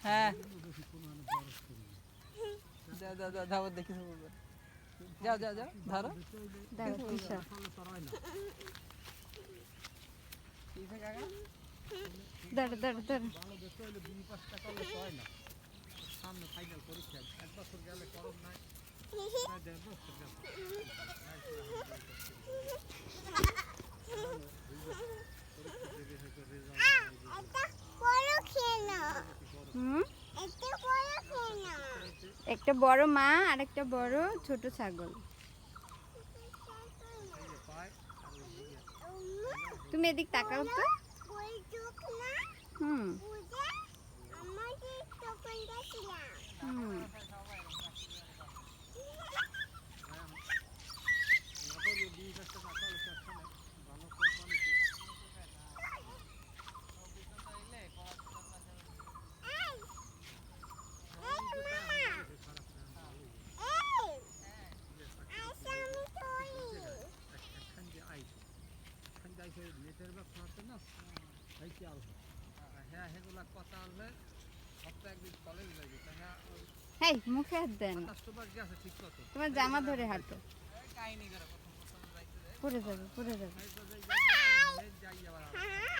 হ্যাঁ যাও যাও যাও ধাবর দেখি যাও যাও যাও ধরো ধরো ধরো ধরো সামনে ফাইনাল পরীক্ষা এক বছর গেলে করম নাই একটা বড় মা আর একটা বড় ছোট ছাগল। তুমি এদিক তাকাও তো। হুম হুম নেটের ব্যবসা আছে না এই কি আলো হ্যাঁ হেগুলা কথা আনলে সপ্তাহে একদিন কলেজ যাইবে হ্যাঁ হেই মুখে হাত দেন, ঠিক কথা তোমার জামা ধরে হাঁটো, পড়ে যাবে পড়ে যাবে। যাই আবার